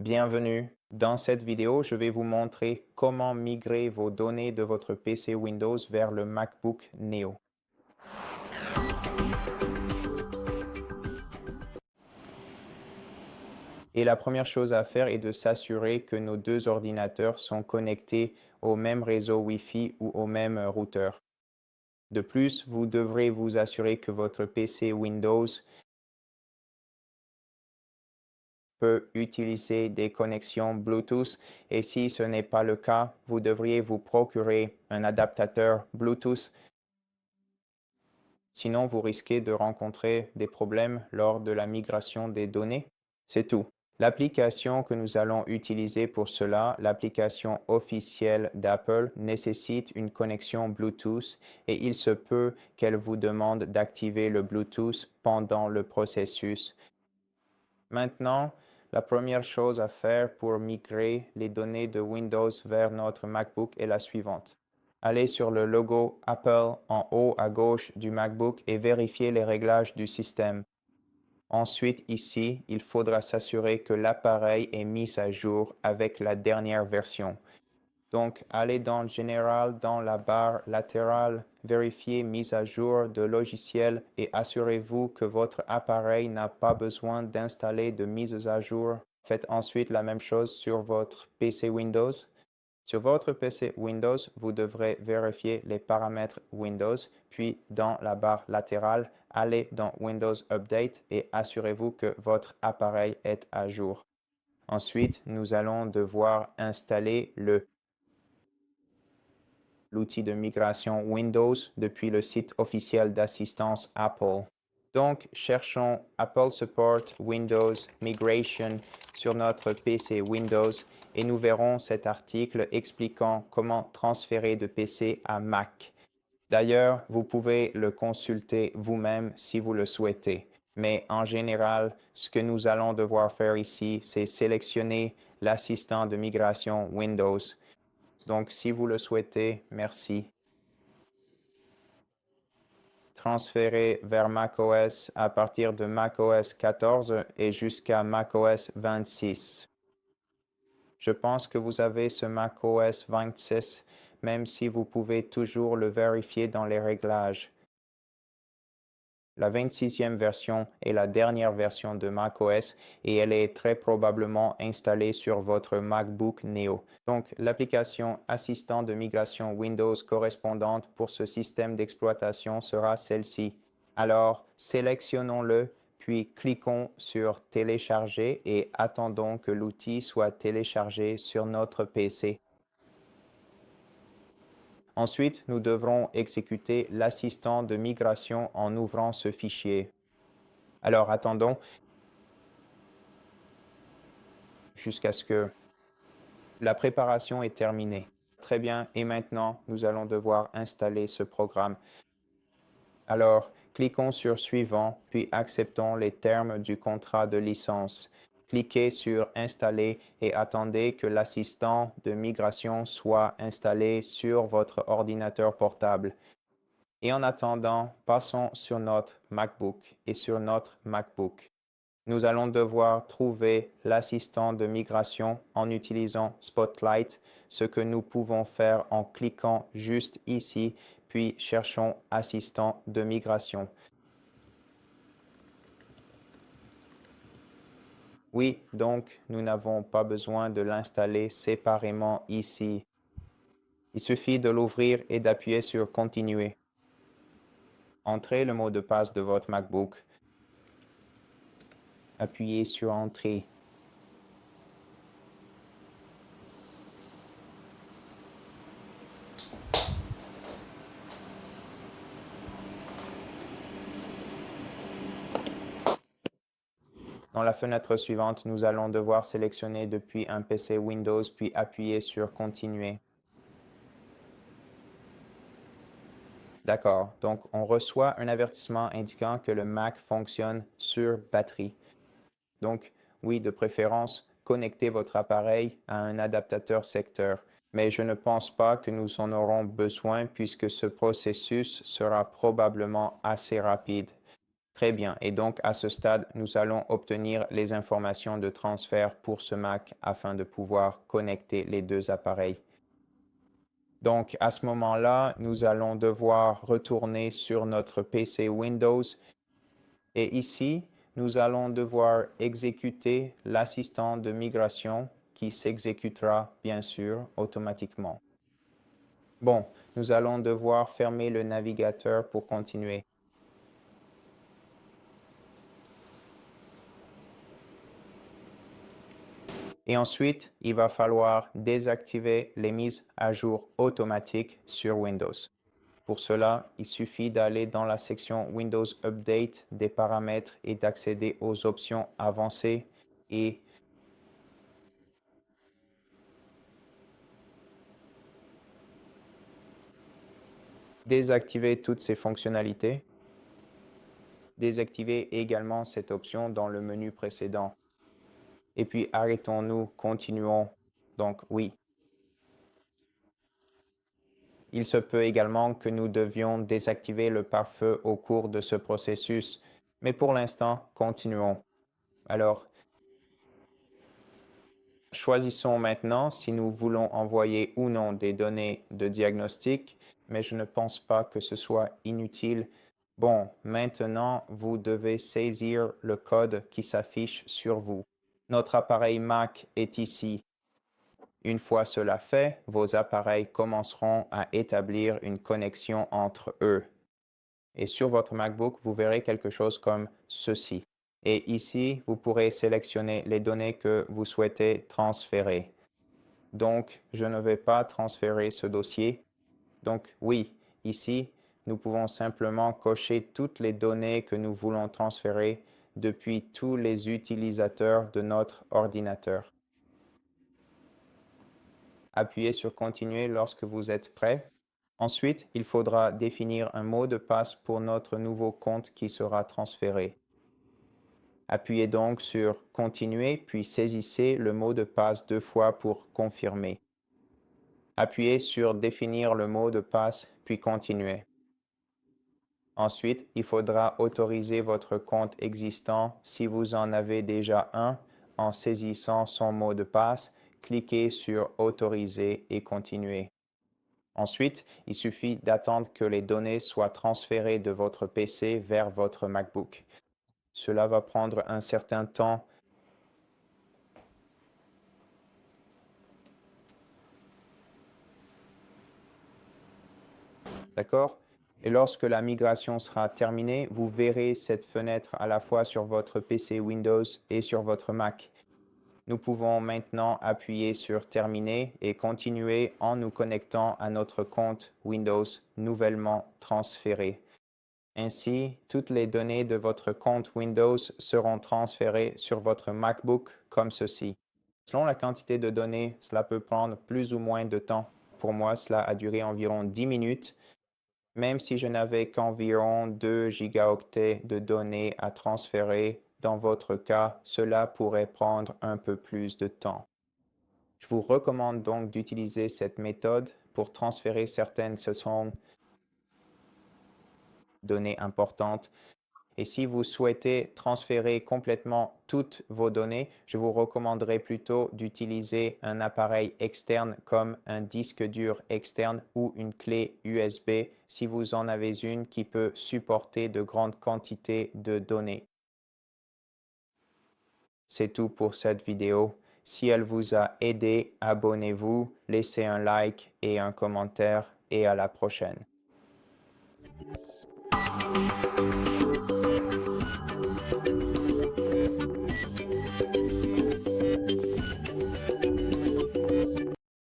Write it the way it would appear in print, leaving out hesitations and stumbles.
Bienvenue. Dans cette vidéo, je vais vous montrer comment migrer vos données de votre PC Windows vers le MacBook Neo. Et la première chose à faire est de s'assurer que nos deux ordinateurs sont connectés au même réseau Wi-Fi ou au même routeur. De plus, vous devrez vous assurer que votre PC Windows peut utiliser des connexions Bluetooth et si ce n'est pas le cas, vous devriez vous procurer un adaptateur Bluetooth. Sinon, vous risquez de rencontrer des problèmes lors de la migration des données. C'est tout. L'application que nous allons utiliser pour cela, l'application officielle d'Apple, nécessite une connexion Bluetooth et il se peut qu'elle vous demande d'activer le Bluetooth pendant le processus. Maintenant, la première chose à faire pour migrer les données de Windows vers notre MacBook est la suivante. Allez sur le logo Apple en haut à gauche du MacBook et vérifiez les réglages du système. Ensuite, ici, il faudra s'assurer que l'appareil est mis à jour avec la dernière version. Donc, allez dans Général, dans la barre latérale, vérifiez mise à jour de logiciel et assurez-vous que votre appareil n'a pas besoin d'installer de mises à jour. Faites ensuite la même chose sur votre PC Windows. Sur votre PC Windows, vous devrez vérifier les paramètres Windows, puis dans la barre latérale, allez dans Windows Update et assurez-vous que votre appareil est à jour. Ensuite, nous allons devoir installer l'outil de migration Windows depuis le site officiel d'assistance Apple. Donc, cherchons Apple Support Windows Migration sur notre PC Windows et nous verrons cet article expliquant comment transférer de PC à Mac. D'ailleurs, vous pouvez le consulter vous-même si vous le souhaitez. Mais en général, ce que nous allons devoir faire ici, c'est sélectionner l'assistant de migration Windows. Donc, si vous le souhaitez, merci. Transférer vers macOS à partir de macOS 14 et jusqu'à macOS 26. Je pense que vous avez ce macOS 26, même si vous pouvez toujours le vérifier dans les réglages. La 26e version est la dernière version de macOS et elle est très probablement installée sur votre MacBook Neo. Donc, l'application assistant de migration Windows correspondante pour ce système d'exploitation sera celle-ci. Alors, sélectionnons-le, puis cliquons sur Télécharger et attendons que l'outil soit téléchargé sur notre PC. Ensuite, nous devrons exécuter l'assistant de migration en ouvrant ce fichier. Alors, attendons jusqu'à ce que la préparation est terminée. Très bien, et maintenant, nous allons devoir installer ce programme. Alors, cliquons sur Suivant, puis acceptons les termes du contrat de licence. Cliquez sur Installer et attendez que l'assistant de migration soit installé sur votre ordinateur portable. Et en attendant, passons sur notre MacBook et sur notre MacBook. Nous allons devoir trouver l'assistant de migration en utilisant Spotlight, ce que nous pouvons faire en cliquant juste ici, puis cherchons Assistant de migration. Oui, donc nous n'avons pas besoin de l'installer séparément ici. Il suffit de l'ouvrir et d'appuyer sur Continuer. Entrez le mot de passe de votre MacBook. Appuyez sur Entrée. Dans la fenêtre suivante, nous allons devoir sélectionner depuis un PC Windows puis appuyer sur Continuer. D'accord, donc on reçoit un avertissement indiquant que le Mac fonctionne sur batterie. Donc, oui, de préférence, connectez votre appareil à un adaptateur secteur. Mais je ne pense pas que nous en aurons besoin puisque ce processus sera probablement assez rapide. Très bien. Et donc, à ce stade, nous allons obtenir les informations de transfert pour ce Mac afin de pouvoir connecter les deux appareils. Donc, à ce moment-là, nous allons devoir retourner sur notre PC Windows. Et ici, nous allons devoir exécuter l'assistant de migration qui s'exécutera, bien sûr, automatiquement. Bon, nous allons devoir fermer le navigateur pour continuer. Et ensuite, il va falloir désactiver les mises à jour automatiques sur Windows. Pour cela, il suffit d'aller dans la section Windows Update des paramètres et d'accéder aux options avancées et désactiver toutes ces fonctionnalités. Désactiver également cette option dans le menu précédent. Et puis arrêtons-nous, continuons. Donc oui. Il se peut également que nous devions désactiver le pare-feu au cours de ce processus, mais pour l'instant, continuons. Alors, choisissons maintenant si nous voulons envoyer ou non des données de diagnostic, mais je ne pense pas que ce soit inutile. Bon, maintenant, vous devez saisir le code qui s'affiche sur vous. Notre appareil Mac est ici. Une fois cela fait, vos appareils commenceront à établir une connexion entre eux. Et sur votre MacBook, vous verrez quelque chose comme ceci. Et ici, vous pourrez sélectionner les données que vous souhaitez transférer. Donc, je ne vais pas transférer ce dossier. Donc, oui, ici, nous pouvons simplement cocher toutes les données que nous voulons transférer depuis tous les utilisateurs de notre ordinateur. Appuyez sur Continuer lorsque vous êtes prêt. Ensuite, il faudra définir un mot de passe pour notre nouveau compte qui sera transféré. Appuyez donc sur Continuer, puis saisissez le mot de passe 2 fois pour confirmer. Appuyez sur Définir le mot de passe, puis Continuer. Ensuite, il faudra autoriser votre compte existant si vous en avez déjà un en saisissant son mot de passe. Cliquez sur Autoriser et Continuer. Ensuite, il suffit d'attendre que les données soient transférées de votre PC vers votre MacBook. Cela va prendre un certain temps. D'accord? Et lorsque la migration sera terminée, vous verrez cette fenêtre à la fois sur votre PC Windows et sur votre Mac. Nous pouvons maintenant appuyer sur Terminer et continuer en nous connectant à notre compte Windows nouvellement transféré. Ainsi, toutes les données de votre compte Windows seront transférées sur votre MacBook comme ceci. Selon la quantité de données, cela peut prendre plus ou moins de temps. Pour moi, cela a duré environ 10 minutes, même si je n'avais qu'environ 2 gigaoctets de données à transférer. Dans votre cas, cela pourrait prendre un peu plus de temps. Je vous recommande donc d'utiliser cette méthode pour transférer certaines données importantes. Et si vous souhaitez transférer complètement toutes vos données, je vous recommanderais plutôt d'utiliser un appareil externe comme un disque dur externe ou une clé USB si vous en avez une qui peut supporter de grandes quantités de données. C'est tout pour cette vidéo. Si elle vous a aidé, abonnez-vous, laissez un like et un commentaire et à la prochaine.